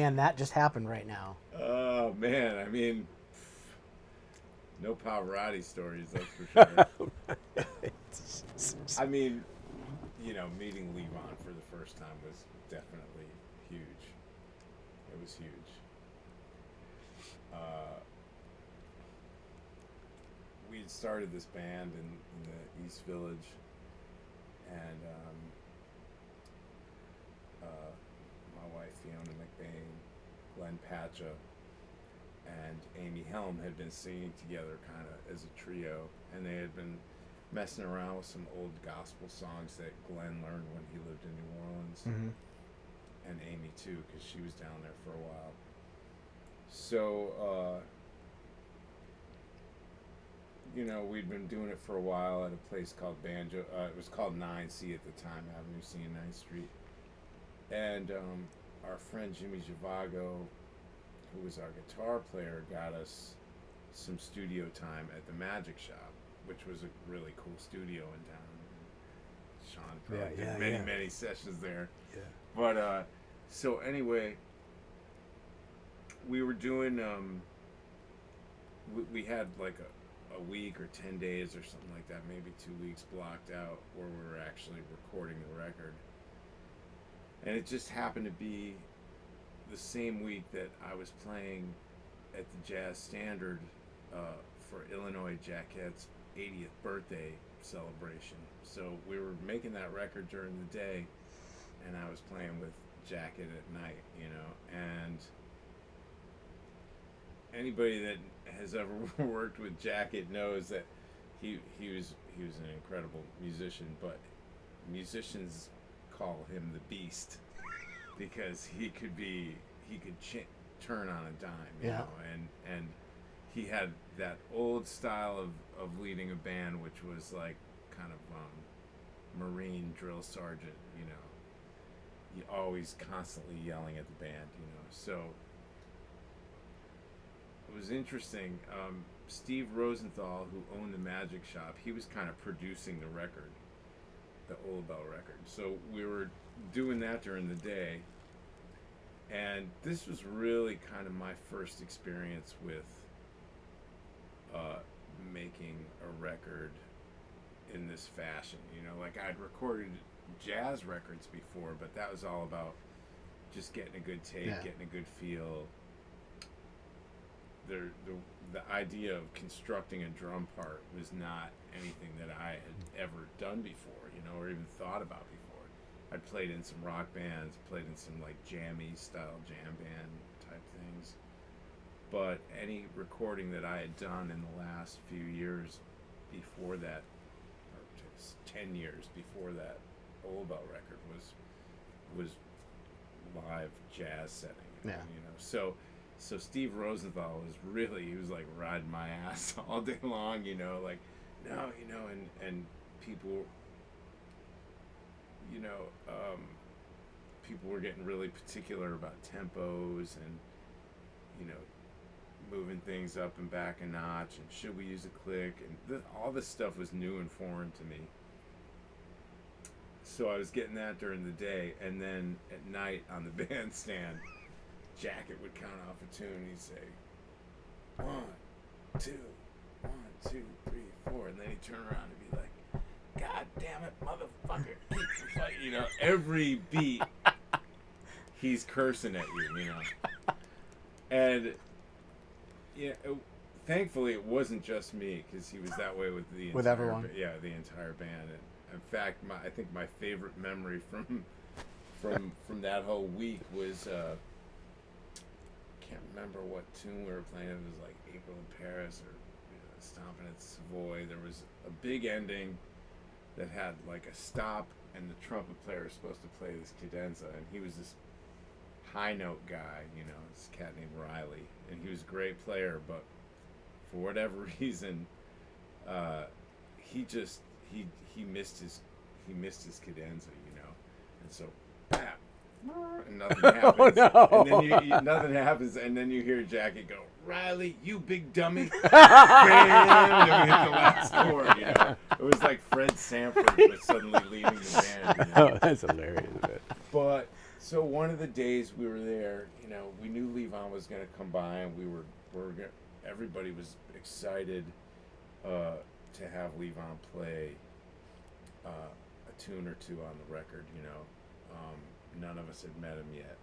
And that just happened right now. Oh man, I mean, no Pavarotti stories, that's for sure. I mean, meeting Leone for the first time was definitely huge. It was huge. We had started this band in the East Village, and my wife Fiona McBain, Glenn Patcha, and Amy Helm had been singing together kind of as a trio, and they had been messing around with some old gospel songs that Glenn learned when he lived in New Orleans, and Amy too, because she was down there for a while. So, we'd been doing it for a while at a place called Banjo. It was called 9C at the time, Avenue C and 9th Street. And our friend Jimmy Zhivago, who was our guitar player, got us some studio time at the Magic Shop, which was a really cool studio in town. Shawn Pelton did many sessions there. Yeah. But so anyway, we were doing. We had like a week or 10 days or something like that, maybe 2 weeks blocked out where we were actually recording the record. And it just happened to be the same week that I was playing at the Jazz Standard for Illinois Jacquette's 80th birthday celebration. So we were making that record during the day, and I was playing with Jacket at night, and anybody that has ever worked with Jacket knows that he was an incredible musician, but musicians call him the Beast because he could turn on a dime, you know, and he had that old style of leading a band, which was like kind of Marine drill sergeant, always constantly yelling at the band, so it was interesting. Steve Rosenthal, who owned the Magic Shop, he was kind of producing the record, the Old Bell record. So we were doing that during the day, and this was really kind of my first experience with making a record in this fashion. Like I'd recorded jazz records before, but that was all about just getting a good take, getting a good feel. The idea of constructing a drum part was not anything that I had ever done before, or even thought about before. I'd played in some rock bands, played in some like jammy style jam band type things, but any recording that I had done in the last few years before that, or just 10 years before that Old Bell record was live jazz setting, So Steve Rosenthal he was like riding my ass all day long, like, no, and people, people were getting really particular about tempos and, moving things up and back a notch, and should we use a click, and all this stuff was new and foreign to me. So I was getting that during the day, and then at night on the bandstand, Jacket would count off a tune. He'd say, 1, 2, 1, 2, 3, 4, and then he'd turn around and be like, God damn it, motherfucker! Keep the fight. Every beat, he's cursing at you, And thankfully, it wasn't just me, because he was that way with everyone. The entire band. And in fact, I think my favorite memory from that whole week was. Can't remember what tune we were playing. It was like April in Paris or Stomping at Savoy. There was a big ending that had like a stop, and the trumpet player was supposed to play this cadenza, and he was this high note guy, this cat named Riley, and he was a great player, but for whatever reason, he missed his cadenza, and so bam. And nothing happens. Oh, no. And then nothing happens, and then you hear Jackie go, Riley, you big dummy. Bam! And we hit the last chord, It was like Fred Sanford was suddenly leading the band. Oh, that's hilarious. But So one of the days we were there, you know, we knew Levon was going to come by, and everybody was excited to have Levon play a tune or two on the record. You know, none of us had met him yet,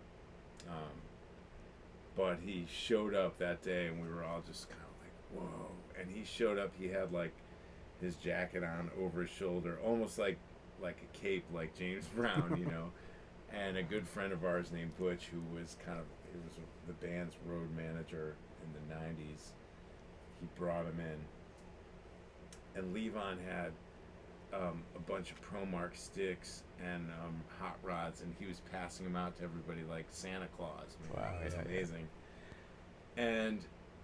but he showed up that day, and we were all just kind of like, whoa! And he showed up. He had like his jacket on over his shoulder, almost like a cape, like James Brown, you know. And a good friend of ours named Butch, who was the band's road manager in the 90s, he brought him in. And Levon had a bunch of ProMark sticks and hot rods, and he was passing them out to everybody like Santa Claus. Man. Wow, It was amazing.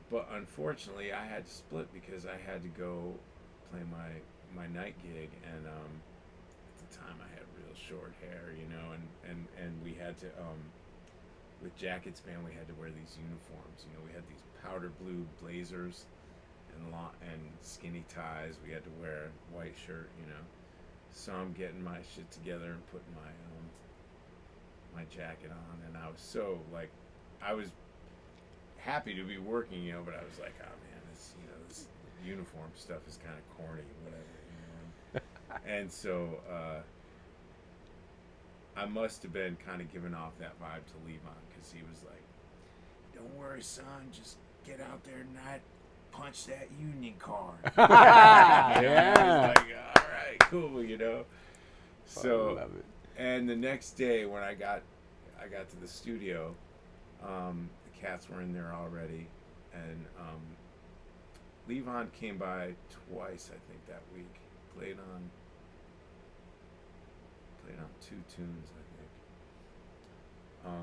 But unfortunately, I had to split because I had to go play my night gig, and at the time I had real short hair, you know, and we had to with Jackets Band we had to wear these uniforms, you know. We had these powder blue blazers and skinny ties. We had to wear a white shirt, you know. So I'm getting my shit together and putting my jacket on, and I was so like, I was happy to be working, you know, but I was like, oh man, this uniform stuff is kind of corny, whatever, you know. And so I must have been kind of giving off that vibe to Levon, because he was like, don't worry, son, just get out there tonight, punch that union card. Yeah. I was like, all right, cool, you know. So, I love it. and the next day when I got to the studio, the Cats were in there already, and Levon came by twice, I think, that week. Played on 2 tunes, I think.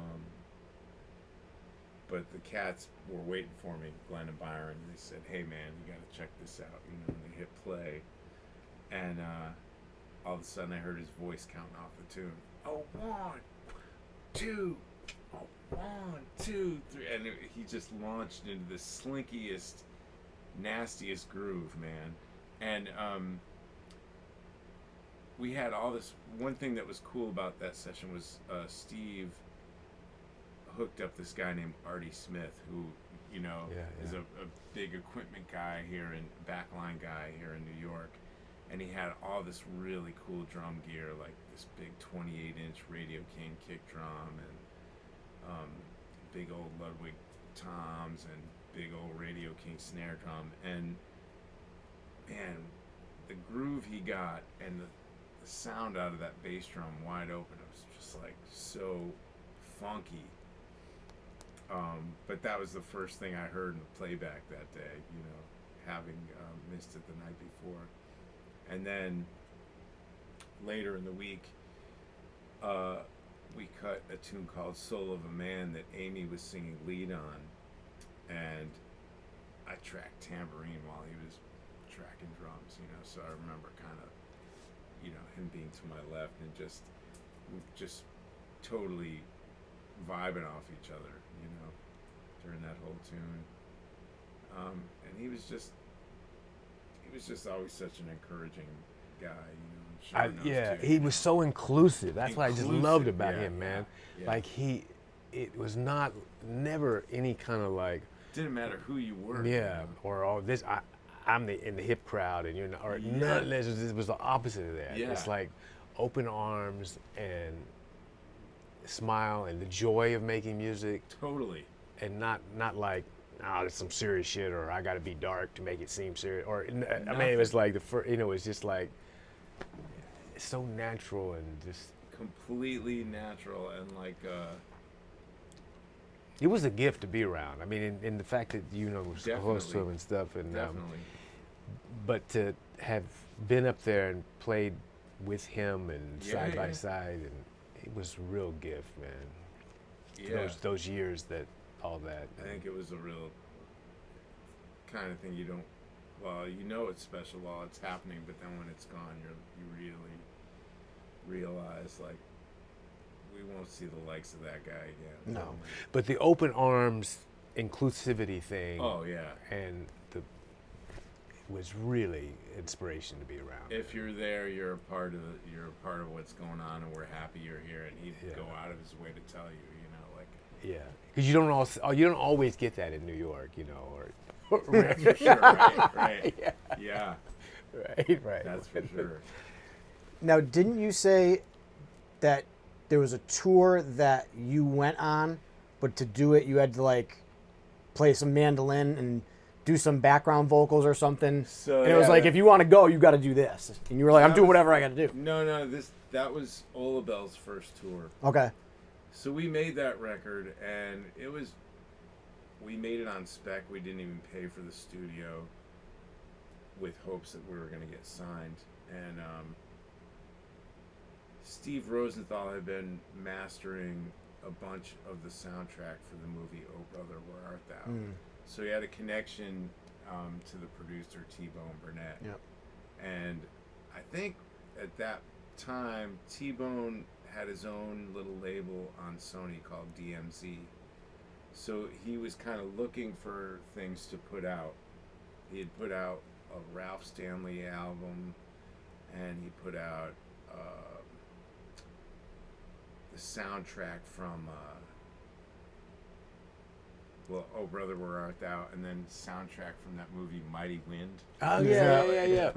But the Cats were waiting for me, Glenn and Byron. They said, "Hey man, you got to check this out," you know. And they hit play, and all of a sudden I heard his voice counting off the tune. Oh, 1, 2. Oh, 1, 2, 3, and he just launched into the slinkiest, nastiest groove, man. And we had all this. One thing that was cool about that session was Steve hooked up this guy named Artie Smith, who, you know, is a big equipment guy here, and backline guy here in New York. And he had all this really cool drum gear, like this big 28-inch Radio King kick drum, and big old Ludwig toms, and big old Radio King snare drum. And man, the groove he got, and the sound out of that bass drum wide open, it was just like so funky. But that was the first thing I heard in the playback that day, you know, having missed it the night before. And then later in the week, we cut a tune called Soul of a Man that Amy was singing lead on, and I tracked tambourine while he was tracking drums, you know. So I remember kind of, you know, him being to my left and just totally vibing off each other, you know, during that whole tune. And he was just always such an encouraging guy, you know. He was so inclusive. That's what I just loved about yeah, him, man. Yeah. Like it was never any kind of like. Didn't matter who you were. Yeah, you know? or all this. I'm in the hip crowd, and you're not, or none. It was the opposite of that. Yeah. It's like open arms and smile and the joy of making music. Totally. And not like, oh, there's some serious shit, or I got to be dark to make it seem serious, or I mean, it was like the first, you know, it's just like it's so natural and just completely natural, and like it was a gift to be around. I mean, in the fact that, you know, was close to him and stuff, and definitely. But to have been up there and played with him and side by side, and it was a real gift, man. Yeah. Those years, that all that. I think it was a real kind of thing you don't. Well, you know it's special while it's happening, but then when it's gone, you really realize, like, we won't see the likes of that guy again. No, but the open arms inclusivity thing. Oh yeah. And was really inspiration to be around. If you're there, you're a part of what's going on, and we're happy you're here. And he'd go out of his way to tell you, like. Yeah, because you don't always get that in New York, or For sure, right. Yeah. Right. That's for sure. Now, didn't you say that there was a tour that you went on, but to do it you had to like play some mandolin and do some background vocals or something? So and it was like, if you want to go, you got to do this. And you were like, I'm doing whatever I got to do. No, that was Olabelle's first tour. Okay. So we made that record, and we made it on spec. We didn't even pay for the studio, with hopes that we were going to get signed. And Steve Rosenthal had been mastering a bunch of the soundtrack for the movie Oh Brother, Where Art Thou? So he had a connection to the producer, T-Bone Burnett. Yep. And I think at that time, T-Bone had his own little label on Sony called DMZ. So he was kind of looking for things to put out. He had put out a Ralph Stanley album, and he put out the soundtrack from Oh Brother, Where Art Thou? And then soundtrack from that movie Mighty Wind. Oh yeah.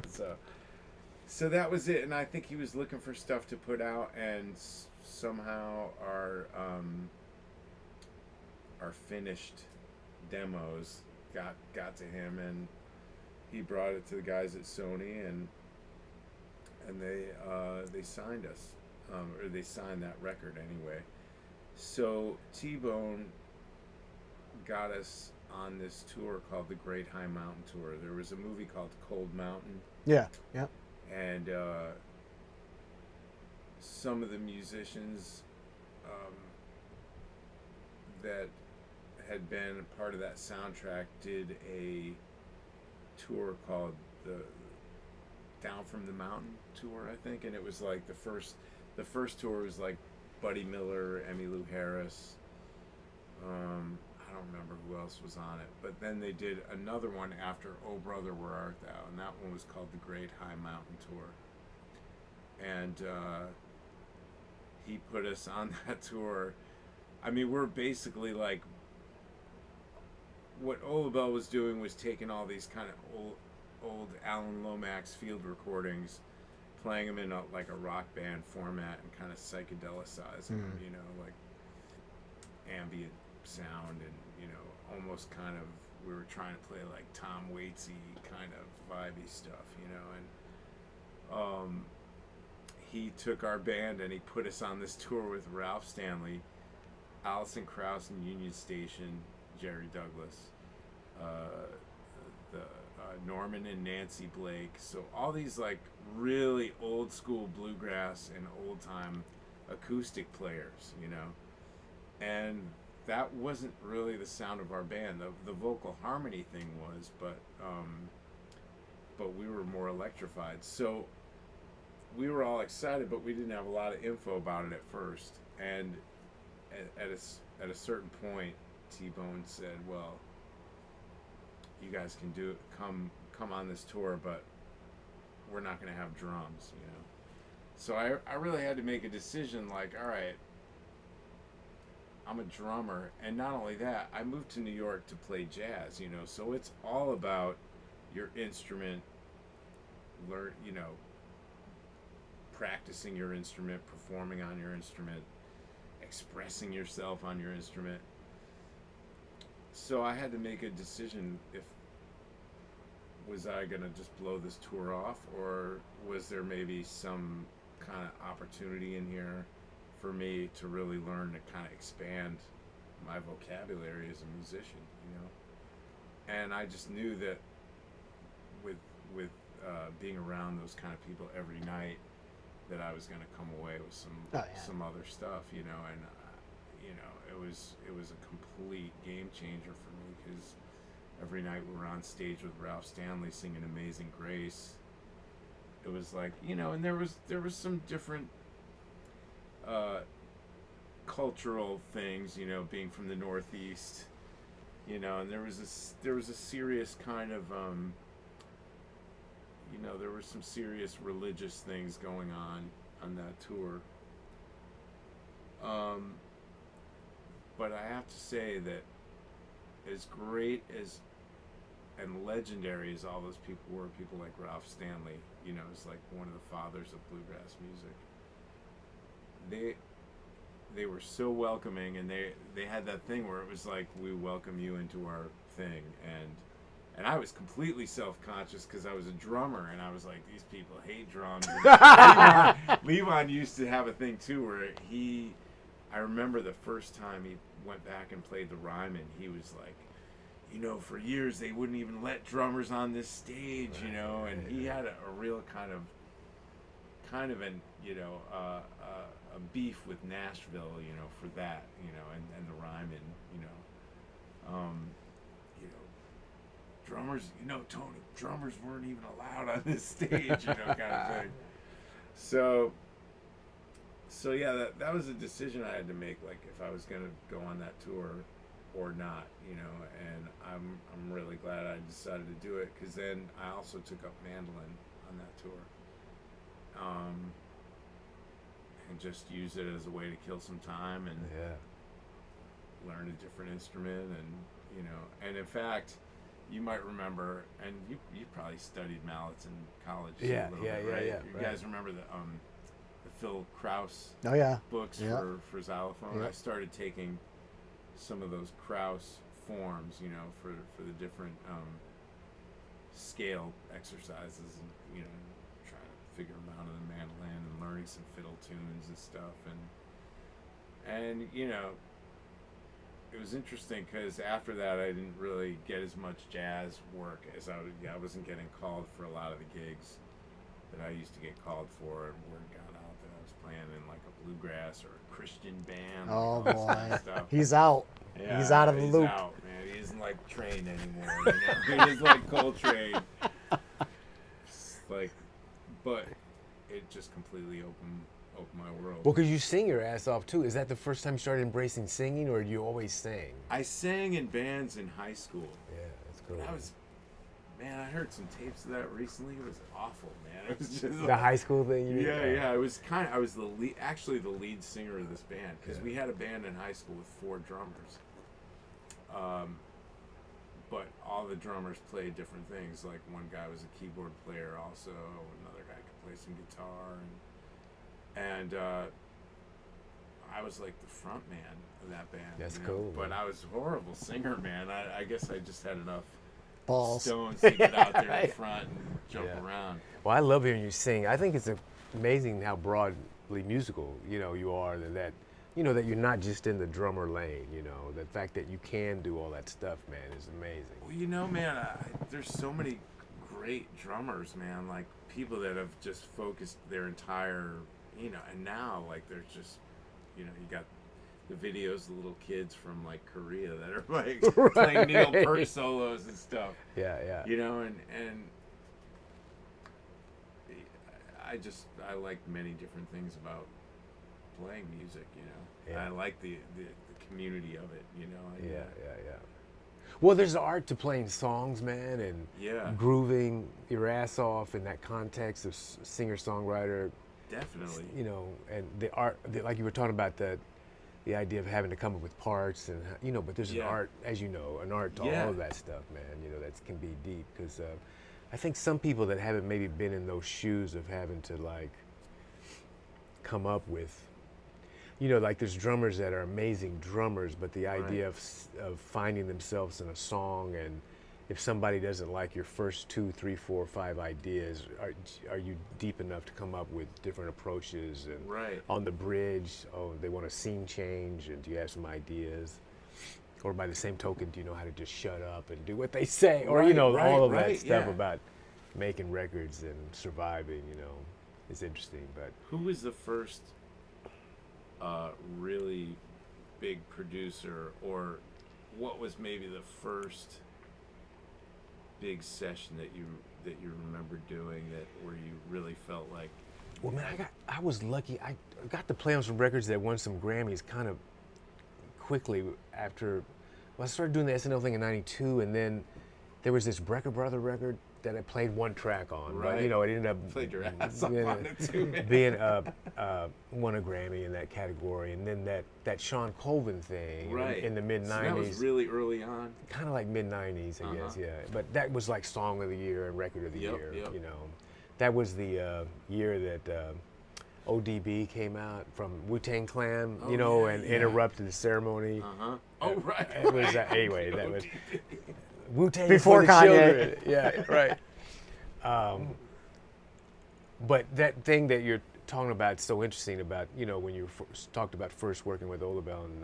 So that was it, and I think he was looking for stuff to put out, and somehow our finished demos got to him, and he brought it to the guys at Sony, and they signed us, or they signed that record anyway. So T-Bone got us on this tour called the Great High Mountain Tour. There was a movie called Cold Mountain. Yeah. And some of the musicians that had been a part of that soundtrack did a tour called the Down from the Mountain tour, I think, and it was like the first tour was like Buddy Miller, Emmylou Harris. I don't remember who else was on it, but then they did another one after Oh Brother, Where Art Thou? And that one was called the Great High Mountain Tour. And he put us on that tour. I mean, we're basically like, what Olabelle was doing was taking all these kind of old Alan Lomax field recordings, playing them in like a rock band format and kind of psychedelicizing them, like ambient sound, and almost kind of, we were trying to play like Tom Waitsy kind of vibey stuff, and he took our band and he put us on this tour with Ralph Stanley, Alison Krauss and Union Station, Jerry Douglas, Norman and Nancy Blake. So all these like really old school bluegrass and old time acoustic players, and that wasn't really the sound of our band. The vocal harmony thing was, but we were more electrified. So we were all excited, but we didn't have a lot of info about it at first. And at a certain point, T-Bone said, "Well, you guys can come on this tour, but we're not going to have drums." So I really had to make a decision. Like, all right, I'm a drummer, and not only that, I moved to New York to play jazz, so it's all about your instrument, practicing your instrument, performing on your instrument, expressing yourself on your instrument. So I had to make a decision. Was I going to just blow this tour off, or was there maybe some kind of opportunity in here for me to really learn to kind of expand my vocabulary as a musician, And I just knew that with being around those kind of people every night, that I was going to come away with some other stuff, and it was a complete game changer for me, because every night we were on stage with Ralph Stanley singing Amazing Grace. It was like, and there was some different cultural things, being from the Northeast, and there was a serious kind of there were some serious religious things going on that tour. But I have to say that as great as and legendary as all those people were, people like Ralph Stanley, is like one of the fathers of bluegrass music. They were so welcoming, and they had that thing where it was like, we welcome you into our thing, and I was completely self-conscious because I was a drummer, and I was like, these people hate drums. Leone used to have a thing too where I remember the first time he went back and played the Ryman, he was like, for years they wouldn't even let drummers on this stage, and he had a real kind of an a beef with Nashville, for that, and the Ryman, drummers, Tony, drummers weren't even allowed on this stage, kind of thing. So yeah, that was a decision I had to make, like if I was gonna go on that tour or not, and I'm really glad I decided to do it, because then I also took up mandolin on that tour, and just use it as a way to kill some time and learn a different instrument, and and in fact, you might remember, and you probably studied mallets in college. Yeah, a little bit, right? yeah. You guys remember the Phil Krause books for xylophone? Yeah. I started taking some of those Krause forms, for the different scale exercises, and trying to figure them out on the mandolin, and learning some fiddle tunes and stuff, and it was interesting because after that I didn't really get as much jazz work as I wasn't getting called for a lot of the gigs that I used to get called for, and word got out that I was playing in like a bluegrass or a Christian band. Oh like all this kind boy, of stuff. he's out. Yeah, he's out of the loop. He's out, man. He isn't like trained anymore. He is like Coltrane. But it just completely opened my world. Well, because you sing your ass off too. Is that the first time you started embracing singing, or you always sang? I sang in bands in high school. Yeah, that's cool. I heard some tapes of that recently. It was awful, man. It was just The high school thing. You mean? Yeah. I was the lead singer of this band, because we had a band in high school with 4 drummers. But all the drummers played different things. Like one guy was a keyboard player, also another guy could play some guitar, and I was like the front man of that band. That's cool. But I was a horrible singer, man. I guess I just had enough Balls. stones to get out there in front and jump around. Well, I love hearing you sing. I think it's amazing how broadly musical, you are, that that you're not just in the drummer lane, the fact that you can do all that stuff, man, is amazing. Well, man, there's so many great drummers, man, like people that have just focused their entire, and now, like, there's just, you got the videos of little kids from, like, Korea that are, like, playing Neil Peart solos and stuff. Yeah. And I like many different things about playing music, Yeah. I like the community of it, Yeah. Well, there's art to playing songs, man, and grooving your ass off in that context of singer-songwriter. Definitely. And the art, like you were talking about, the idea of having to come up with parts, and but there's an art, as you know, an art to all of that stuff, man. That can be deep, because I think some people that haven't maybe been in those shoes of having to like come up with, like there's drummers that are amazing drummers, but the idea of finding themselves in a song, and if somebody doesn't like your first 2, 3, 4, 5 ideas, are you deep enough to come up with different approaches? And on the bridge, they want a scene change, and do you have some ideas? Or by the same token, do you know how to just shut up and do what they say? Or all of that stuff about making records and surviving, is interesting. But who was the first really big producer, or what was maybe the first big session that you remember doing where you really felt like? Well, man, I was lucky. I got to play on some records that won some Grammys kind of quickly after. Well, I started doing the SNL thing in '92, and then there was this Brecker Brother record that I played one track on, Right. but you know, it ended up Played your ass off on it too, man. being won a Grammy in that category, and then that Shawn Pelton thing Right. in the mid '90s. So that was really early on. Kind of like mid '90s, I guess, yeah. But that was like Song of the Year and Record of the Year. Yep. You know, that was the year that ODB came out from Wu-Tang Clan, you know, and interrupted the ceremony. Oh, right. It was anyway. That was Wu-Tang Before for the Kanye. children. Yeah, right. But that thing that you're talking about is so interesting about, you know, when you talked about first working with Olabelle and,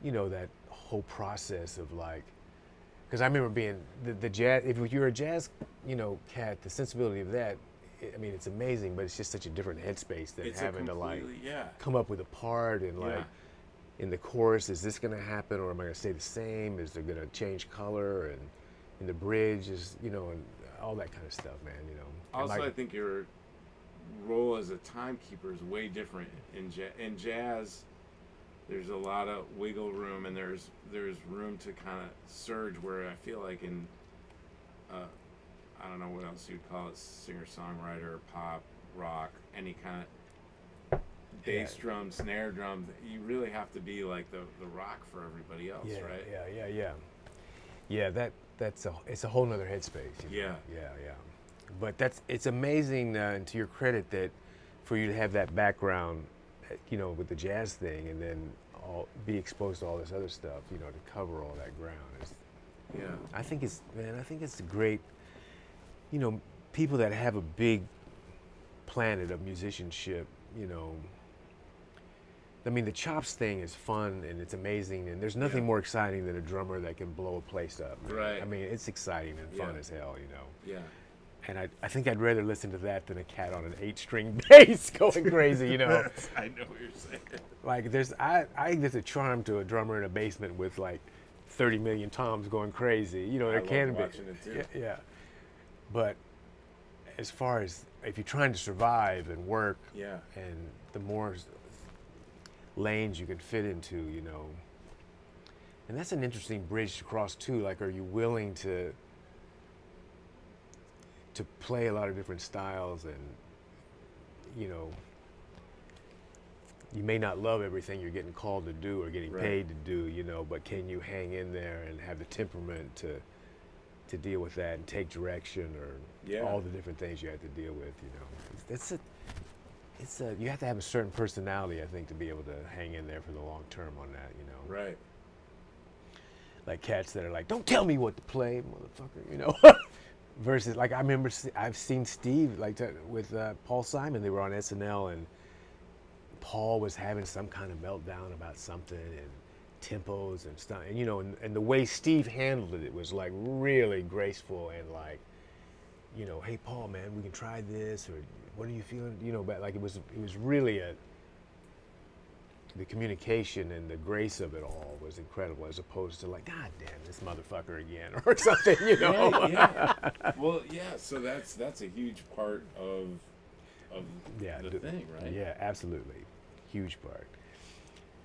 you know, that whole process of like, because I remember being the jazz, if you're a jazz, you know, cat, the sensibility of that, I mean, it's amazing, but it's just such a different headspace than having to like come up with a part and like in the chorus, is this going to happen or am I going to stay the same? Is it going to change color? And in the bridge is, you know, and all that kind of stuff, man, you know. Also, I think your role as a timekeeper is way different in jazz. There's a lot of wiggle room, and there's room to kind of surge. Where I feel like in, I don't know what else you'd call it, singer-songwriter, pop, rock, any kind of bass drum, snare drum. You really have to be like the rock for everybody else, right? Yeah, it's a whole nother headspace. You know? Yeah. But it's amazing, and to your credit, that for you to have that background, you know, with the jazz thing, and then be exposed to all this other stuff, you know, to cover all that ground. I think it's a great, you know, people that have a big planet of musicianship, you know. I mean, the chops thing is fun and it's amazing, and there's nothing more exciting than a drummer that can blow a place up. Man. Right. I mean, it's exciting and fun as hell, you know. Yeah. And I think I'd rather listen to that than a cat on an 8-string bass going crazy, you know. I know what you're saying. Like I think there's a charm to a drummer in a basement with like 30 million toms going crazy. You know, there can be. Watching it too. Yeah. But as far as if you're trying to survive and work, and the more lanes you can fit into, you know. And that's an interesting bridge to cross too. Like, are you willing to play a lot of different styles, and you know, you may not love everything you're getting called to do or getting paid to do, you know, but can you hang in there and have the temperament to deal with that and take direction, or all the different things you have to deal with, you know. You have to have a certain personality, I think, to be able to hang in there for the long term on that, you know. Right. Like cats that are like, don't tell me what to play, motherfucker, you know. Versus, like, I remember I've seen Steve with Paul Simon. They were on SNL, and Paul was having some kind of meltdown about something and tempos and stuff. And you know, and the way Steve handled it was like really graceful and like, you know, hey Paul, man, we can try this, or what are you feeling? You know, but like it was really the communication and the grace of it all was incredible, as opposed to like, God damn, this motherfucker again, or something, you know. Yeah. Well, yeah. So that's a huge part of the thing, right? Yeah, absolutely, huge part.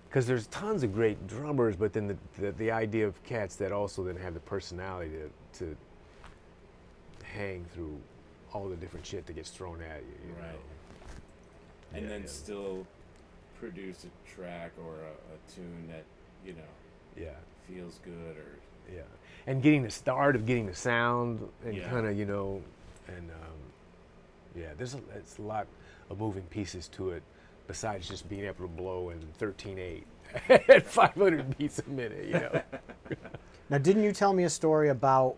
Because there's tons of great drummers, but then the idea of cats that also then have the personality to hang through all the different shit that gets thrown at you, you know? And then still produce a track or a tune that, you know, feels good, or and getting the start of getting the sound and kind of, you know, and there's a lot of moving pieces to it besides just being able to blow in 13/8 at 500 beats a minute, you know. Now, didn't you tell me a story about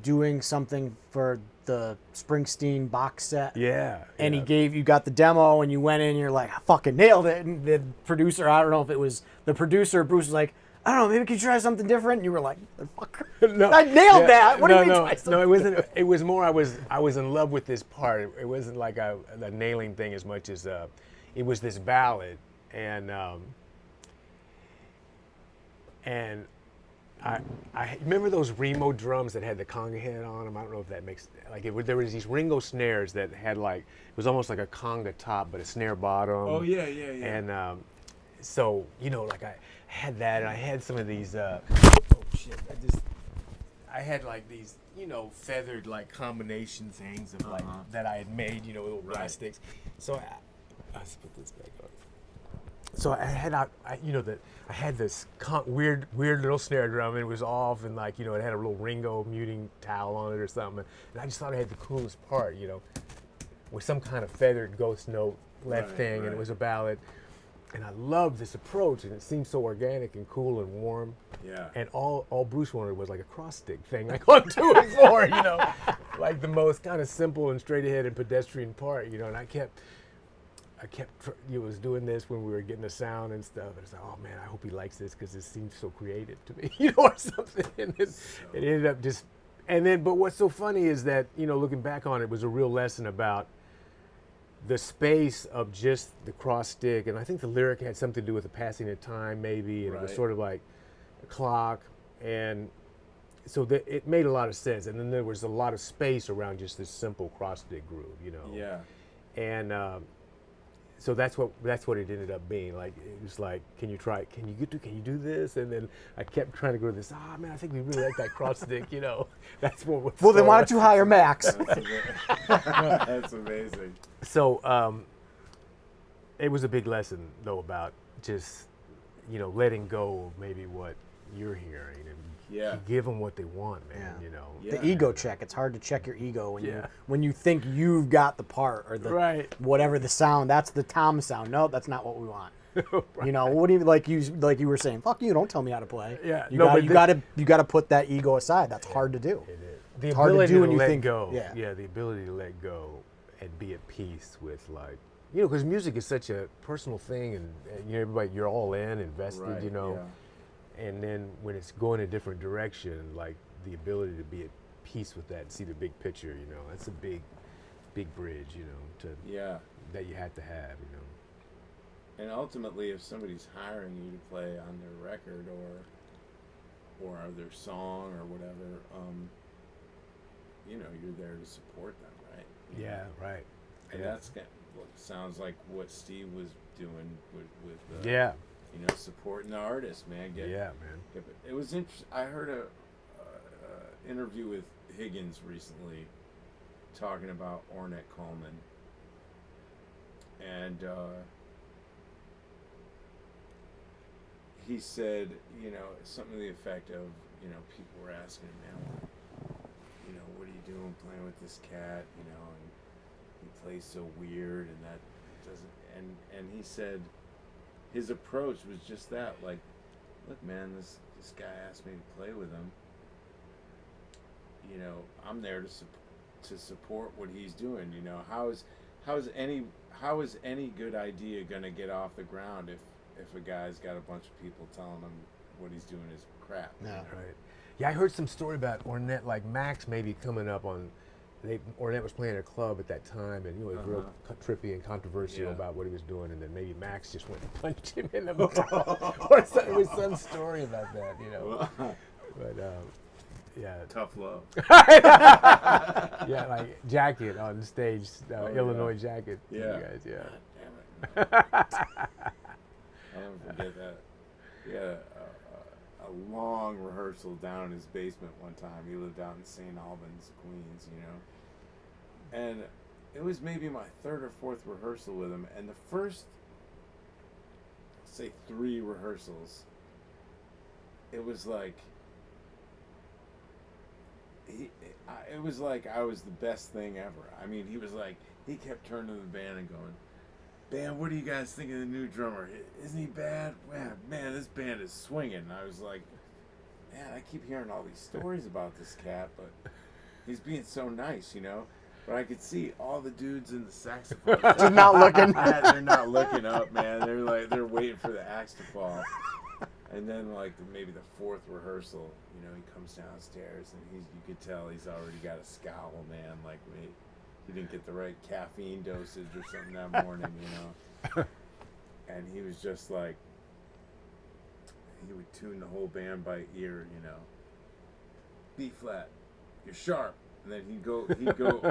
doing something for the Springsteen box set? Yeah. And you got the demo, and you went in, and you're like, I fucking nailed it. And the producer, I don't know if it was the producer, Bruce was like, I don't know, maybe we could try something different. And you were like, fucker, no, I nailed that. What do you mean try something? No, it wasn't. It was more I was in love with this part. It wasn't like a nailing thing as much as it was this ballad, and I remember those Remo drums that had the conga head on them. I don't know if that makes, like, there was these Ringo snares that had like, it was almost like a conga top but a snare bottom. Oh yeah. And so, you know, like I had that, and I had some of these. Oh shit! I had like these, feathered like combination things of like that I had made, little brass sticks. So let's put this back on. So I had this weird little snare drum, and it was off, and like, it had a little Ringo muting towel on it or something, and I just thought I had the coolest part, with some kind of feathered ghost note left thing, and it was a ballad. And I loved this approach, and it seemed so organic and cool and warm. Yeah. And all Bruce wanted was like a cross stick thing, like on 2 and 4, like the most kind of simple and straight ahead and pedestrian part, And I kept was doing this when we were getting the sound and stuff. And it's like, oh man, I hope he likes this because it seems so creative to me, or something. And then it ended up just, but what's so funny is that, looking back on it, was a real lesson about the space of just the cross stick, and I think the lyric had something to do with the passing of time, maybe, and it was sort of like a clock, and so it made a lot of sense. And then there was a lot of space around just this simple cross stick groove, Yeah. And so that's what it ended up being. Like, it was like, can you do this? And then I kept trying to go to this. Man, I think we really like that cross stick. That's what. Well, then why don't you hire Max? That's amazing. So it was a big lesson though about just letting go of maybe what you're hearing and give them what they want, man. The ego check. It's hard to check your ego when you think you've got the part or the whatever the sound. That's the Tom sound. No, that's not what we want. What do you like you were saying? Fuck you! Don't tell me how to play. Yeah, you got to put that ego aside. That's hard to do. It is. It's hard to do when you think. Go. Yeah, the ability to let go and be at peace with, like, because music is such a personal thing, and everybody, you're all in, invested, and then when it's going a different direction, like the ability to be at peace with that and see the big picture, that's a big bridge, that you have to have, And ultimately, if somebody's hiring you to play on their record or their song or whatever, you're there to support them, right? Yeah, right. And that's what sounds like what Steve was doing with supporting the artist, man. Man. It was interesting. I heard a interview with Higgins recently talking about Ornette Coleman, and he said, something to the effect of, people were asking him, man, what are you doing playing with this cat, and he plays so weird, and that doesn't, and he said his approach was just that, like, look, man, this guy asked me to play with him, I'm there to support what he's doing. How is any good idea gonna get off the ground if a guy's got a bunch of people telling him what he's doing is crap? Yeah, right. Yeah, I heard some story about Ornette, like Max maybe coming up on. Ornette was playing at a club at that time, and it was real trippy and controversial about what he was doing, and then maybe Max just went and punched him in the mouth, or it was some story about that, But yeah, tough love. Yeah, like Jacket on stage, Illinois Jacket. Yeah, you guys, Damn it. I'll never forget that. We had a long rehearsal down in his basement one time. He lived out in St. Albans, Queens, and it was maybe my third or fourth rehearsal with him, and the first, say, 3 rehearsals, it was like it was like I was the best thing ever. I mean, he kept turning to the band and going, "Band, what do you guys think of the new drummer? Isn't he bad? Man, this band is swinging." And I was like, man, I keep hearing all these stories about this cat, but he's being so nice, But I could see all the dudes in the saxophone. They're not looking. They're not looking up, man. They're waiting for the axe to fall. And then, like, maybe the 4th rehearsal, he comes downstairs and you could tell he's already got a scowl, man. Like, he didn't get the right caffeine dosage or something that morning, And he was just like, he would tune the whole band by ear, B flat, you're sharp. And then he'd go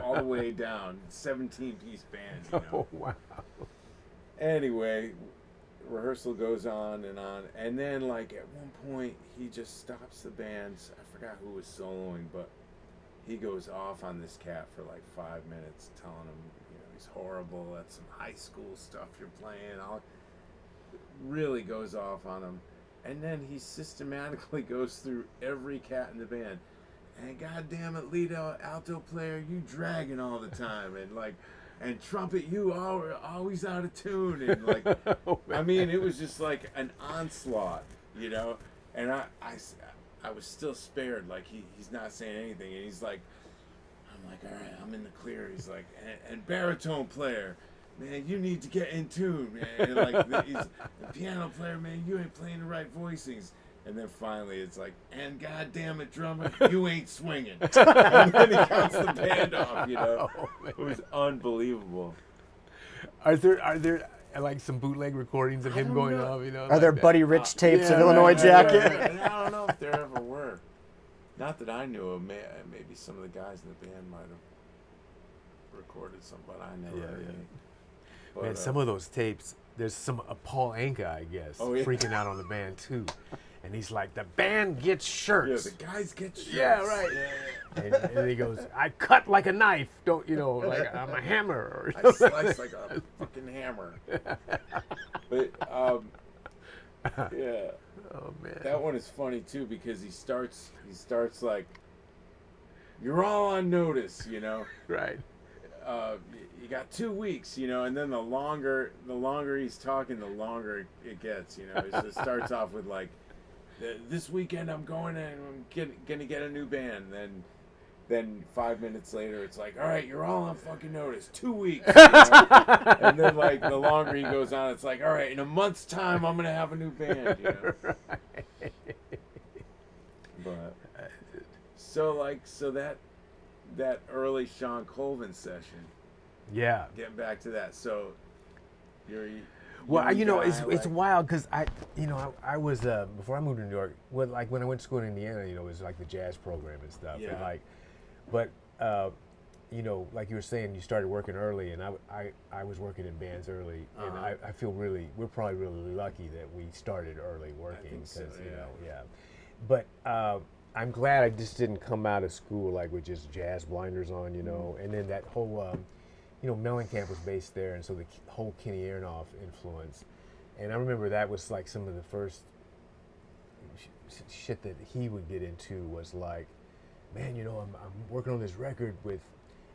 all the way down, 17-piece band, Oh, wow. Anyway, rehearsal goes on, and then like at one point he just stops the band. I forgot who was soloing, but he goes off on this cat for like 5 minutes, telling him, you know, he's horrible. That's some high school stuff you're playing. Really goes off on him, and then he systematically goes through every cat in the band. And goddamn it, lead alto player, you dragging all the time, and trumpet, you always out of tune, and like, Oh, I mean, it was just like an onslaught, you know. And I was still spared, like he's not saying anything, and he's like, I'm like, all right, I'm in the clear. He's like, and baritone player, man, you need to get in tune, man. And like, he's the piano player, man, you ain't playing the right voicings. And then finally, it's like, and goddamn it, drummer, you ain't swinging. And then he counts the band off, you know. Oh, it was unbelievable. Are there like some bootleg recordings of him going off? You know, Are like there that? Buddy Rich tapes of Yeah, Illinois right, Jacket? right. And I don't know if there ever were. Not that I knew of. Maybe some of the guys in the band might have recorded some, but I never. Yeah. But, Man, some of those tapes. There's some Paul Anka, I guess, freaking out on the band too, and he's like, "The band gets shirts." Yeah, the guys get shirts. Yeah, right. Yeah. And he goes, "I cut like a knife, don't you know? Like I'm a hammer." Or I slice like a fucking hammer. But yeah. Oh man. That one is funny too because he starts like, you're all on notice, you know. Right. You got 2 weeks, you know, and then the longer he's talking, the longer it gets, you know. It starts off with like, this weekend I'm going and I'm gonna get a new band. Then 5 minutes later, it's like, all right, you're all on fucking notice. 2 weeks. You know? And then like the longer he goes on, it's like, all right, in a month's time, I'm gonna have a new band. You know. Right. But so that early Shawn Colvin session. Yeah. Getting back to that, so Well, you know, it's like, wild because I was before I moved to New York. Well, like when I went to school in Indiana, you know, it was like the jazz program and stuff. Yeah. And like, but you know, like you were saying, you started working early, and I was working in bands early, and I feel we're probably really lucky that we started early working because you know, yeah. But I'm glad I just didn't come out of school like with just jazz blinders on, you know, and then that whole. You know, Mellencamp was based there, and so the whole Kenny Aronoff influence. And I remember that was like some of the first shit that he would get into was like, man, you know, I'm working on this record with,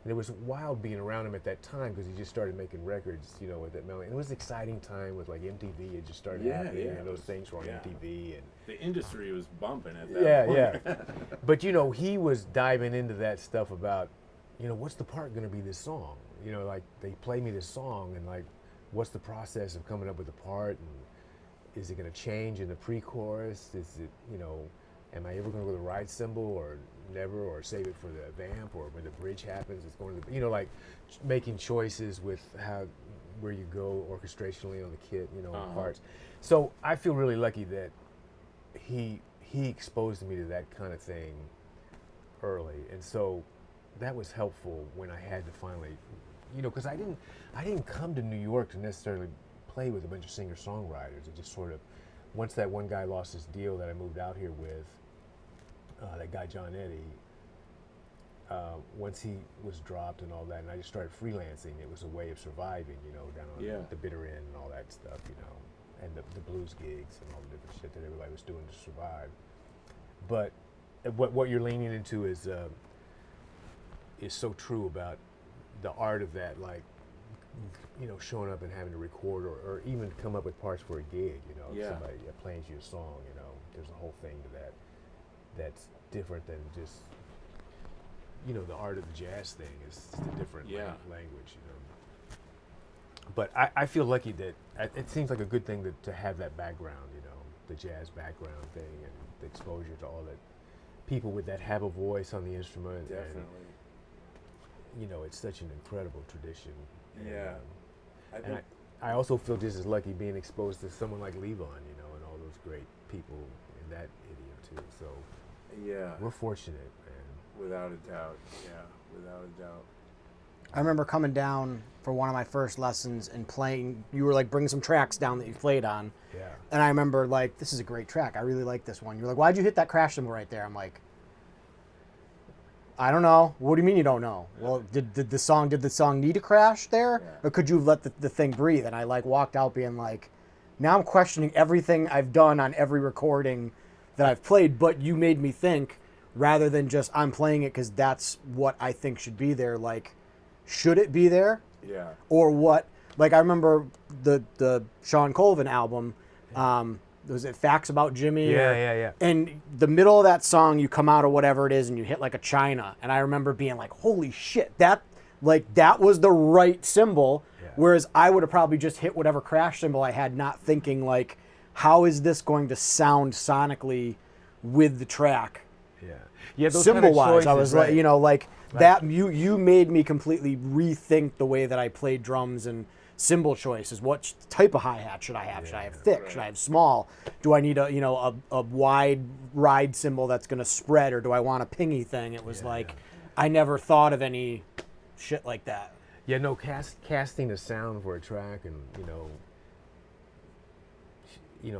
and it was wild being around him at that time because he just started making records, you know, with that Mellencamp. It was an exciting time with like MTV had just started happening, and those things were on MTV. And the industry was bumping at that point. Yeah. But, you know, he was diving into that stuff about, you know, what's the part going to be this song? You know, like they play me this song and like, what's the process of coming up with the part? And is it going to change in the pre-chorus? Is it, you know, am I ever going to go to the ride cymbal or never, or save it for the vamp, or when the bridge happens, it's going to the, you know, like making choices with where you go orchestrationally on the kit, you know, parts. So I feel really lucky that he exposed me to that kind of thing early. And so that was helpful when I had to finally, you know, because I didn't come to New York to necessarily play with a bunch of singer-songwriters. It just sort of, once that one guy lost his deal that I moved out here with, that guy John Eddy, once he was dropped and all that, and I just started freelancing, it was a way of surviving, you know, down on the bitter end and all that stuff, you know, and the blues gigs and all the different shit that everybody was doing to survive. But what you're leaning into is so true about the art of that, like, you know, showing up and having to record or even come up with parts for a gig, you know, if somebody plays you a song, you know, there's a whole thing to that that's different than just, you know, the art of the jazz thing is just a different language, you know. But I feel lucky that it seems like a good thing to have that background, you know, the jazz background thing and the exposure to all that, people with that have a voice on the instrument. Definitely. And, you know, it's such an incredible tradition. Yeah. And I also feel just as lucky being exposed to someone like Leone, you know, and all those great people in that idiom too. So yeah, we're fortunate, man. Without a doubt. Yeah, without a doubt. I remember coming down for one of my first lessons and playing. You were like, bring some tracks down that you played on. Yeah. And I remember like, this is a great track. I really like this one. You're like, why'd you hit that crash cymbal right there? I'm like, I don't know. What do you mean you don't know? Well, did the song need a crash there, or could you have let the thing breathe? And I like walked out being like, now I'm questioning everything I've done on every recording that I've played. But you made me think, rather than just I'm playing it because that's what I think should be there. Like, should it be there? Yeah. Or what? Like I remember the Sean Colvin album. Was it Facts About Jimmy? Yeah. And the middle of that song, you come out or whatever it is, and you hit like a China. And I remember being like, "Holy shit! That was the right cymbal." Yeah. Whereas I would have probably just hit whatever crash cymbal I had, not thinking like, "How is this going to sound sonically with the track?" Yeah. Those Cymbal kind of wise, choices, I was right. like, like that. You made me completely rethink the way that I played drums and cymbal choices. What type of hi-hat should I have? Should I have thick? Should I have small? Do I need a wide ride cymbal that's going to spread, or do I want a pingy thing? It was I never thought of any shit like that. Yeah, no, casting a sound for a track, and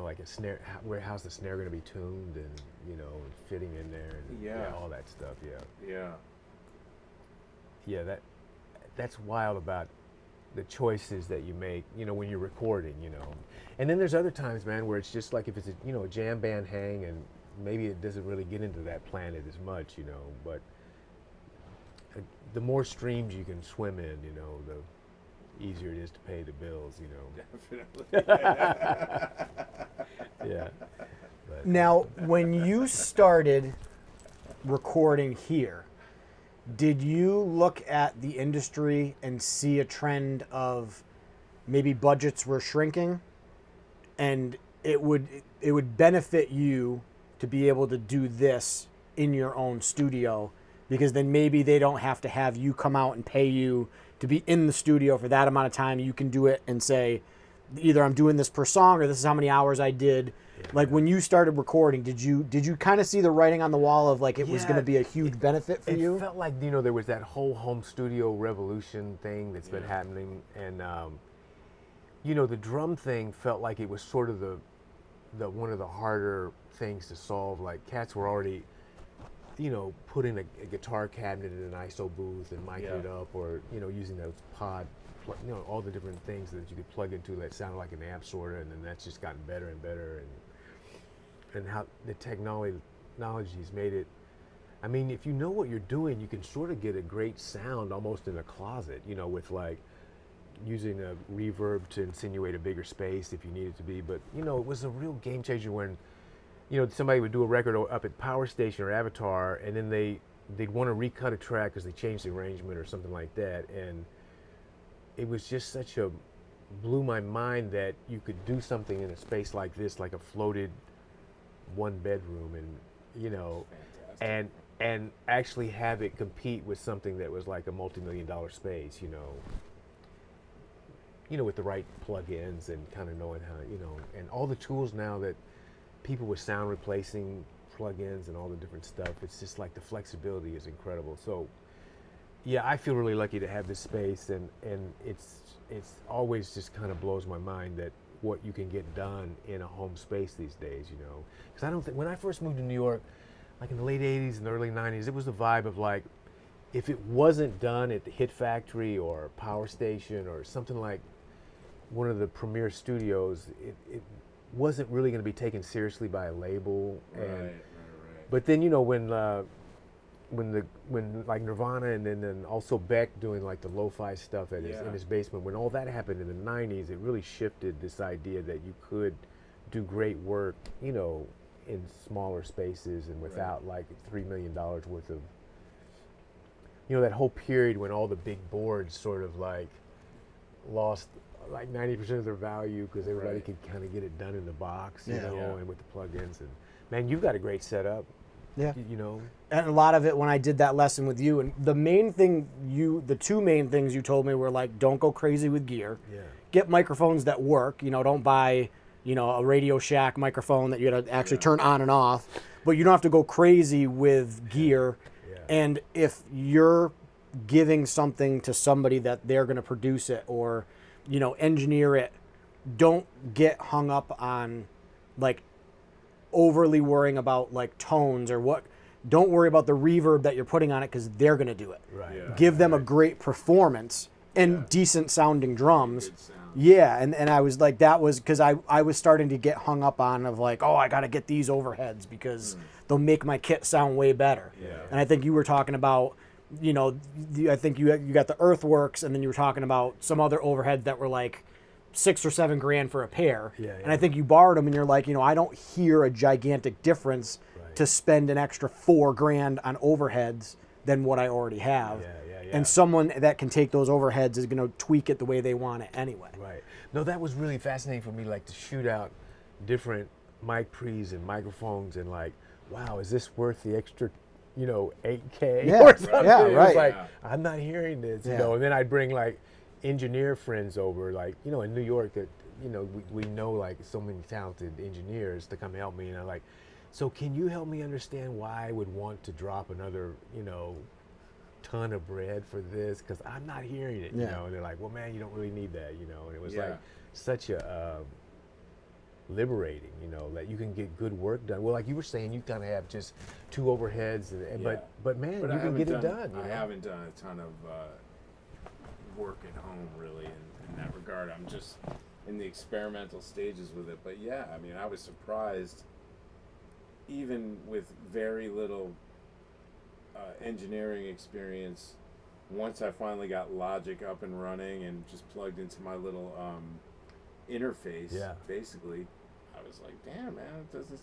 like a snare. How's the snare going to be tuned, and and fitting in there, and all that stuff. Yeah, that's wild about the choices that you make, when you're recording, And then there's other times, man, where it's just like if it's a jam band hang, and maybe it doesn't really get into that planet as much, but the more streams you can swim in, the easier it is to pay the bills, Definitely. Yeah. But, Now, when you started recording here, did you look at the industry and see a trend of maybe budgets were shrinking, and it would benefit you to be able to do this in your own studio, because then maybe they don't have to have you come out and pay you to be in the studio for that amount of time. You can do it and say, either I'm doing this per song, or this is how many hours I did. Like when you started recording, did you kind of see the writing on the wall of like it was going to be a huge benefit for you? It felt like there was that whole home studio revolution thing that's been happening, and the drum thing felt like it was sort of the one of the harder things to solve. Like cats were already putting a guitar cabinet in an ISO booth and micing it up, or using those pod. All the different things that you could plug into that sounded like an amp sort of, and then that's just gotten better and better, and how the technology's made it. I mean, if you know what you're doing, you can sort of get a great sound almost in a closet, with like using a reverb to insinuate a bigger space if you need it to be. But it was a real game changer when somebody would do a record up at Power Station or Avatar, and then they'd want to recut a track because they changed the arrangement or something like that, and it was just blew my mind that you could do something in a space like this, like a floated one bedroom, and and actually have it compete with something that was like a multi-million-dollar space, with the right plug-ins and kind of knowing how, and all the tools now that people with sound replacing plug-ins and all the different stuff, it's just like the flexibility is incredible. So yeah, I feel really lucky to have this space, and it's always just kind of blows my mind that what you can get done in a home space these days, because I don't think, when I first moved to New York, like in the late 80s and the early 90s, it was the vibe of like, if it wasn't done at the Hit Factory or Power Station or something like one of the premier studios, it wasn't really going to be taken seriously by a label. Right. But then when like Nirvana and then also Beck doing like the lo-fi stuff in his basement, when all that happened in the 90s, it really shifted this idea that you could do great work, in smaller spaces and without like $3 million worth of, that whole period when all the big boards sort of like lost like 90% of their value because everybody could kind of get it done in the box, and with the plugins. And man, you've got a great setup. Yeah. And a lot of it when I did that lesson with you, and the two main things you told me were like, don't go crazy with gear. Yeah. Get microphones that work. Don't buy, a Radio Shack microphone that you got to actually turn on and off. But you don't have to go crazy with gear. Yeah. And if your giving something to somebody that they're going to produce it or, engineer it, don't get hung up on like overly worrying about like tones or what. Don't worry about the reverb that you're putting on it because they're going to do it. Right. Yeah. Give them a great performance and decent sounding drums. Good sound. Yeah, and I was like, that was because I was starting to get hung up on of like, oh, I got to get these overheads because they'll make my kit sound way better. Yeah. And I think you were talking about, I think you got the Earthworks, and then you were talking about some other overheads that were like $6 or $7 grand for a pair. Yeah, And I think you borrowed them, and you're like, I don't hear a gigantic difference to spend an extra $4 grand on overheads than what I already have. Yeah. And someone that can take those overheads is going to tweak it the way they want it anyway. Right. No, that was really fascinating for me, like to shoot out different mic pre's and microphones and like, wow, is this worth the extra, 8K Yeah, or something? yeah, It right. was like, Yeah. I'm not hearing this, Yeah. And then I'd bring like engineer friends over, like, in New York that, we know like so many talented engineers to come help me. And I'm like, so can you help me understand why I would want to drop another, ton of bread for this? Because I'm not hearing it, Yeah. And they're like, well, man, you don't really need that, And it was Yeah. like such a liberating, that you can get good work done. Well, like you were saying, you kind of have just 2 overheads, but man, But you I can haven't get it done. I haven't done a ton of work at home really in that regard. I'm just in the experimental stages with it. But yeah, I mean, I was surprised, even with very little engineering experience, once I finally got Logic up and running and just plugged into my little interface, basically, I was like, damn, man, it doesn't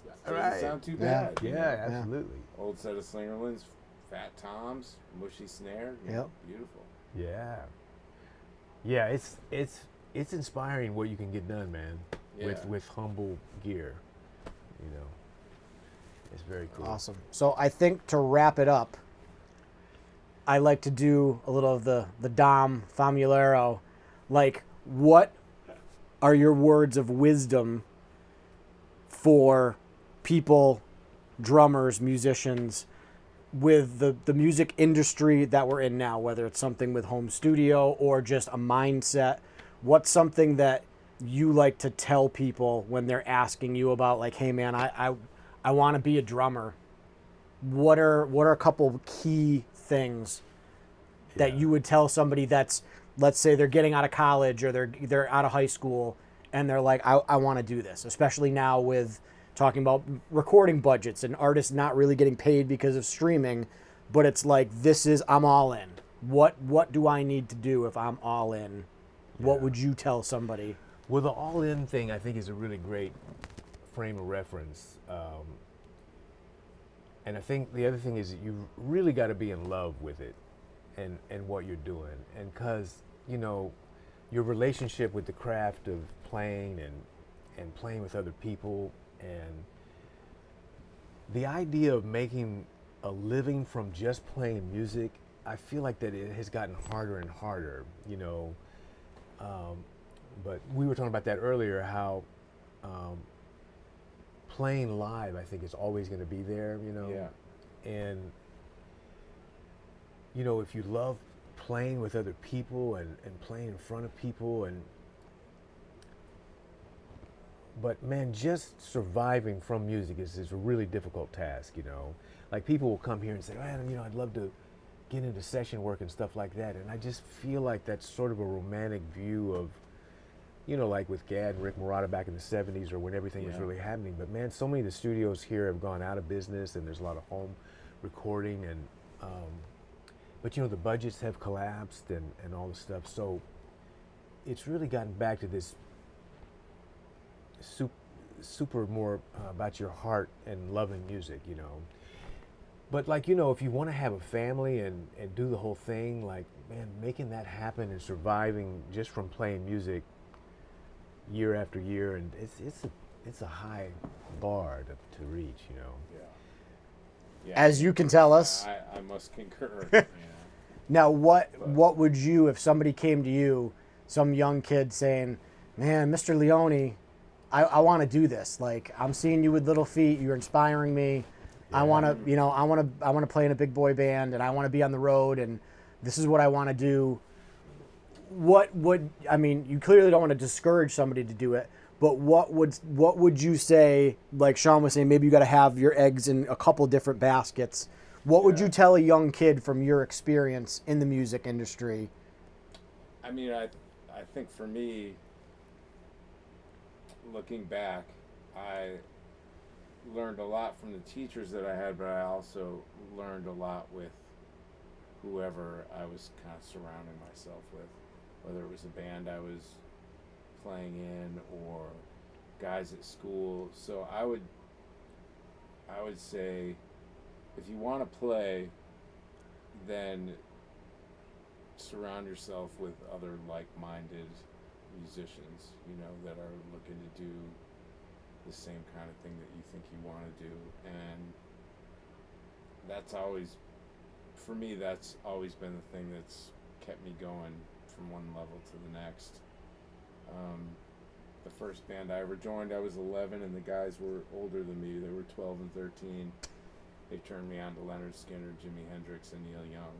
sound too bad. you know? Yeah, absolutely. Old set of Slingerlands, fat toms, mushy snare. Beautiful. Yeah. Yeah, it's inspiring what you can get done, man, with humble gear. It's very cool. Awesome. So I think to wrap it up, I like to do a little of the Dom Famulero. Like, what are your words of wisdom for people, drummers, musicians, with the music industry that we're in now, whether it's something with home studio or just a mindset? What's something that you like to tell people when they're asking you about, like, hey man, I want to be a drummer? What are a couple key things that you would tell somebody that's, let's say they're getting out of college or they're out of high school and they're like, I want to do this, especially now with talking about recording budgets and artists not really getting paid because of streaming, but it's like, I'm all in. What do I need to do if I'm all in? What would you tell somebody? Well, the all-in thing, I think, is a really great frame of reference. And I think the other thing is that you really got to be in love with it and what you're doing. And because, your relationship with the craft of playing and playing with other people, and the idea of making a living from just playing music, I feel like that it has gotten harder and harder, but we were talking about that earlier, how playing live, I think, is always going to be there, and if you love playing with other people and playing in front of people, but man, just surviving from music is a really difficult task, like people will come here and say, man, I'd love to get into session work and stuff like that, and I just feel like that's sort of a romantic view of, like with Gad and Rick Murata back in the 70s or when everything was really happening. But man, so many of the studios here have gone out of business, and there's a lot of home recording, and but the budgets have collapsed and all the stuff. So it's really gotten back to this super more about your heart and loving music, But like, if you want to have a family and do the whole thing, like, man, making that happen and surviving just from playing music year after year, and it's a high bar to reach, Yeah, As you can tell us. I must concur. Now, what would you, if somebody came to you, some young kid saying, man, Mr. Leone, I want to do this. Like, I'm seeing you with Little Feet. You're inspiring me. I want to, I want to play in a big boy band, and I want to be on the road. And this is what I want to do, what would, I mean, you clearly don't want to discourage somebody to do it, but what would you say, like Shawn was saying, maybe you got to have your eggs in a couple different baskets. What would you tell a young kid from your experience in the music industry? I mean, I think for me, looking back, I learned a lot from the teachers that I had, but I also learned a lot with whoever I was kind of surrounding myself with, whether it was a band I was playing in or guys at school. So I would say, if you want to play, then surround yourself with other like-minded musicians, that are looking to do the same kind of thing that you think you want to do. And that's always, for me, that's always been the thing that's kept me going from one level to the next. The first band I ever joined, I was 11, and the guys were older than me. They were 12 and 13. They turned me on to Leonard Skinner, Jimi Hendrix, and Neil Young,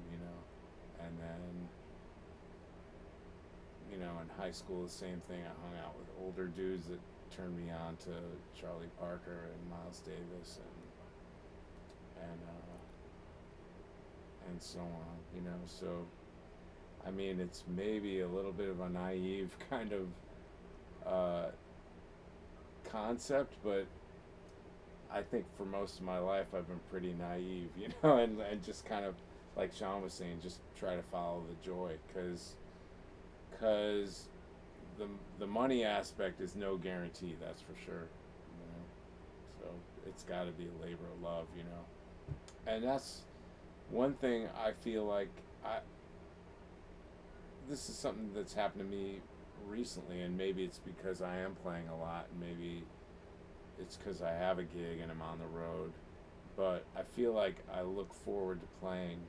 And then, in high school, the same thing. I hung out with older dudes that turned me on to Charlie Parker and Miles Davis and so on, So, I mean, it's maybe a little bit of a naive kind of concept, but I think for most of my life I've been pretty naive, and just kind of, like Shawn was saying, just try to follow the joy, because the money aspect is no guarantee, that's for sure, So it's got to be a labor of love, And that's one thing I feel like this is something that's happened to me recently, and maybe it's because I am playing a lot, and maybe it's because I have a gig and I'm on the road, but I feel like I look forward to playing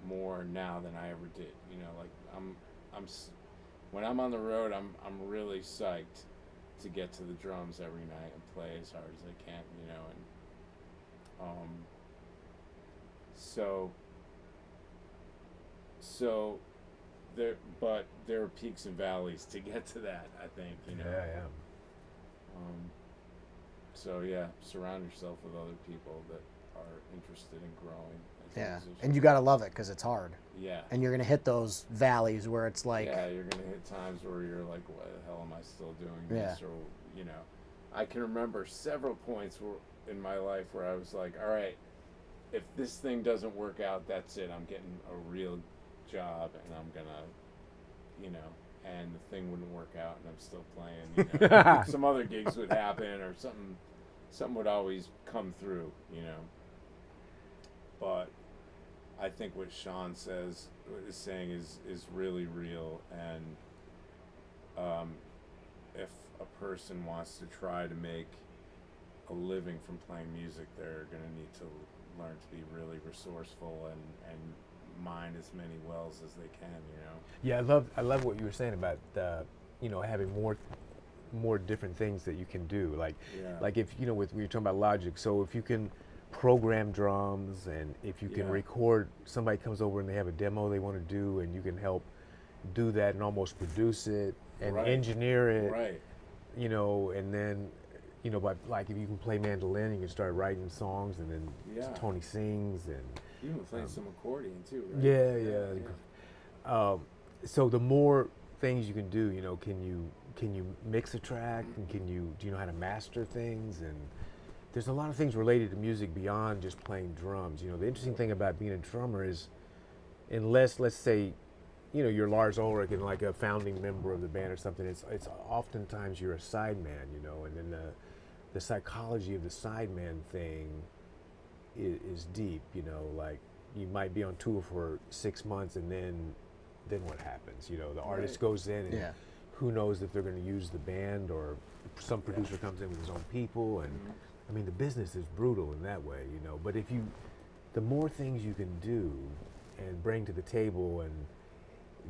more now than I ever did. Like when I'm on the road, I'm really psyched to get to the drums every night and play as hard as I can, and so there are peaks and valleys to get to that, I think, Yeah. So yeah, surround yourself with other people that are interested in growing as musicians. And you got to love it because it's hard. Yeah. And you're going to hit those valleys where it's like... Yeah, you're going to hit times where you're like, why the hell am I still doing this? Or, I can remember several points in my life where I was like, all right, if this thing doesn't work out, that's it. I'm getting a real job, and I'm going to, and the thing wouldn't work out, and I'm still playing, Some other gigs would happen, or something would always come through, But I think what Shawn is saying is really real, and if a person wants to try to make a living from playing music, they're going to need to learn to be really resourceful and mine as many wells as they can, Yeah, I love what you were saying about having more different things that you can do. Like if with we were talking about Logic, so if you can program drums, and if you can record, somebody comes over and they have a demo they want to do, and you can help do that and almost produce it and engineer it, right? And then but like if you can play mandolin, you can start writing songs, and then Tony sings, and you can play some accordion too, right? Yeah. So the more things you can do, can you mix a track, and do you know how to master things? And there's a lot of things related to music beyond just playing drums. The interesting thing about being a drummer is, unless, let's say, you're Lars Ulrich and like a founding member of the band or something, it's oftentimes you're a sideman, and then the psychology of the sideman thing is deep, like you might be on tour for 6 months, and then what happens? The artist goes in, and who knows if they're going to use the band, or some producer comes in with his own people, and I mean, the business is brutal in that way, but the more things you can do and bring to the table, and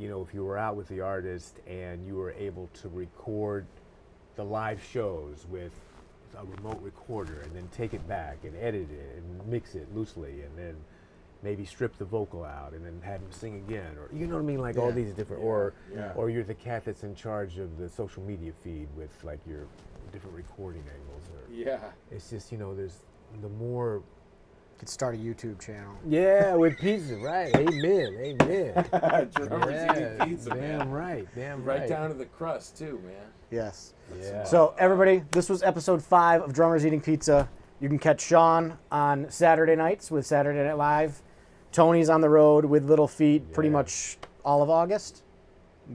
if you were out with the artist and you were able to record the live shows with a remote recorder, and then take it back and edit it and mix it loosely, and then maybe strip the vocal out and then have him sing again, or you know what I mean, like all Yeah. these different, Yeah. or you're the cat that's in charge of the social media feed with like your different recording angles, or Yeah. it's just there's the more. Could start a YouTube channel. Yeah, with pizza, right? Amen. Drummers eating pizza, damn man. right, damn Right right. down to the crust too, man. Yes. Yeah. So everybody, this was episode 5 of Drummers Eating Pizza. You can catch Shawn on Saturday nights with Saturday Night Live. Tony's on the road with Little Feet pretty Yeah. much all of August.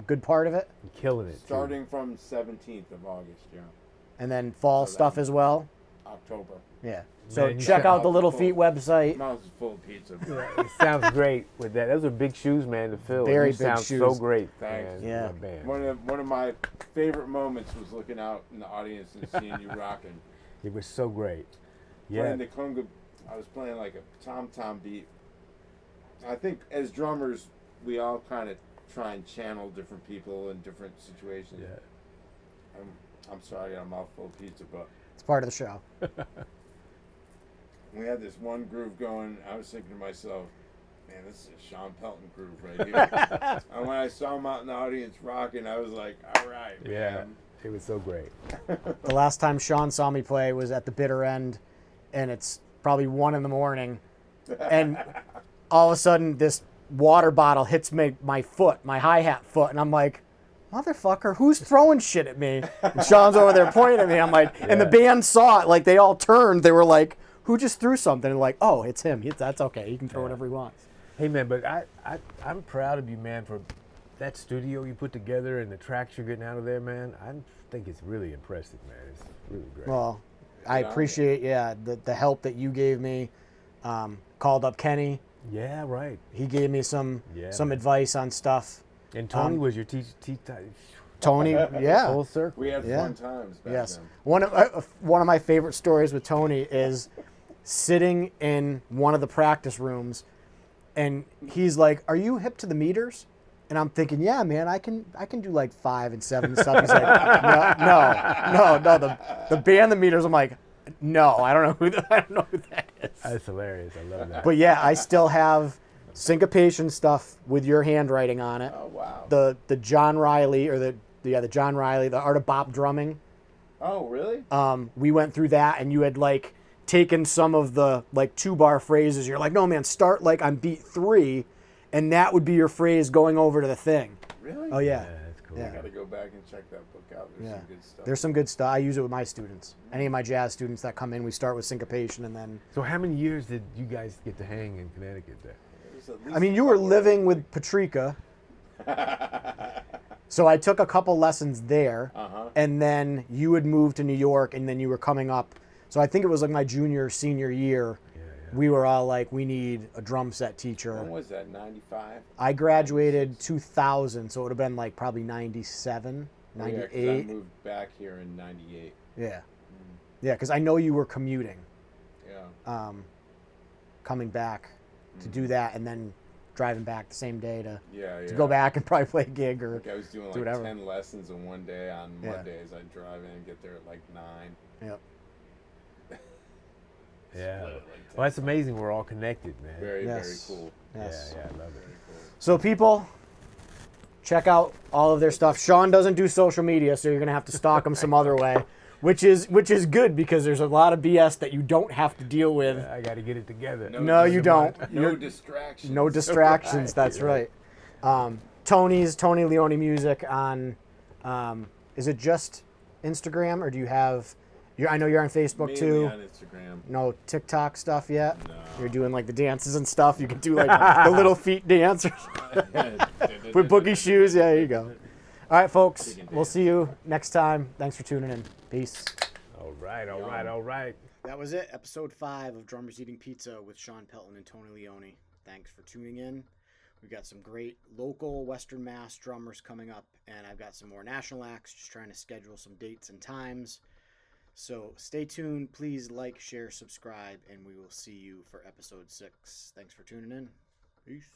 Good part of it. Killing it. too. Starting from 17th of August, yeah. And then fall So that stuff as well. October. Yeah. So Man, you check sound out the Little Feet website. Mouth is full of pizza. Yeah, it sounds great with that. Those are big shoes, man, to fill. Very You big sound shoes. so great. Thanks. Man. Yeah. My band. One of my favorite moments was looking out in the audience and seeing you rocking. It was so great. Yeah. Playing the conga, I was playing like a tom-tom beat. I think as drummers, we all kind of try and channel different people in different situations. Yeah. I'm sorry, I got a mouthful of pizza, but It's part of the show. we had this one groove going. I was thinking to myself, man, this is a Shawn Pelton groove right here. And when I saw him out in the audience rocking, I was like, all right, Yeah. man. It was so great. The last time Shawn saw me play was at the bitter end, and it's probably 1 a.m. And all of a sudden, this water bottle hits my foot, my hi-hat foot, and I'm like, motherfucker, who's throwing shit at me? And Shawn's over there pointing at me. I'm like, and the band saw it, like they all turned. They were like, who just threw something? And like, oh, it's him. That's okay. He can throw whatever he wants. Hey, man, but I'm proud of you, man, for that studio you put together and the tracks you're getting out of there, man. I think it's really impressive, man. It's really great. Well, I appreciate, the help that you gave me. Called up Kenny. Yeah, right. He gave me some man. advice on stuff. And Tony was your teacher. Tony, yeah. Full circle. We had Yeah. fun times back Yes. then. One of my favorite stories with Tony is sitting in one of the practice rooms, and he's like, "Are you hip to the meters?" And I'm thinking, "Yeah, man, I can do like 5 and 7 and stuff." He's like, "No, the band the meters." I'm like, "No, I don't know who that is." That's hilarious. I love that. But yeah, I still have syncopation stuff with your handwriting on it. Oh, wow. The John Riley or the John Riley, the Art of Bop Drumming. Oh, really? We went through that, and you had like taken some of the like 2-bar phrases. You're like, no man, start like on beat 3, and that would be your phrase going over to the thing. Really? Oh yeah, That's cool. Yeah. I gotta go back and check that book out. There's some good stuff. There's some good stuff. I use it with my students. Any of my jazz students that come in, we start with syncopation, and then. So how many years did you guys get to hang in Connecticut there? There's at least I mean, you were living with Patrika, so I took a couple lessons there, and then you had moved to New York, and then you were coming up. So I think it was like my senior year. We were all like, we need a drum set teacher. When was that? 95? I graduated 2000, so it would have been like probably 97, Oh, yeah, 'cause 98. I moved back here in 98. Yeah. Yeah, because I know you were commuting, Yeah. coming back to do that, and then driving back the same day Yeah. to go back and probably play a gig or Like I was doing do like whatever. 10 lessons in one day on Yeah. Mondays. I'd drive in and get there at like 9. Yep. Yeah. Split it like Well, that's 10 amazing. We're all connected, man. Very, Yes. very cool. Yes. Yeah, I love it. Very cool. So people, check out all of their stuff. Shawn doesn't do social media, so you're gonna have to stalk him some other way, which is good because there's a lot of BS that you don't have to deal with. I got to get it together. No, you don't. No distractions. No distractions. That's right. Tony Leone Music on. Is it just Instagram, or do you have? I know you're on Facebook Mainly too. on Instagram. No TikTok stuff yet. No. You're doing like the dances and stuff. You can do like the little feet dancers with boogie shoes. Yeah, there you go. All right, folks. We'll see you next time. Thanks for tuning in. Peace. All right. That was it. Episode 5 of Drummers Eating Pizza with Shawn Pelton and Tony Leone. Thanks for tuning in. We've got some great local Western Mass drummers coming up, and I've got some more national acts, just trying to schedule some dates and times. So stay tuned. Please like, share, subscribe, and we will see you for episode 6. Thanks for tuning in. Peace.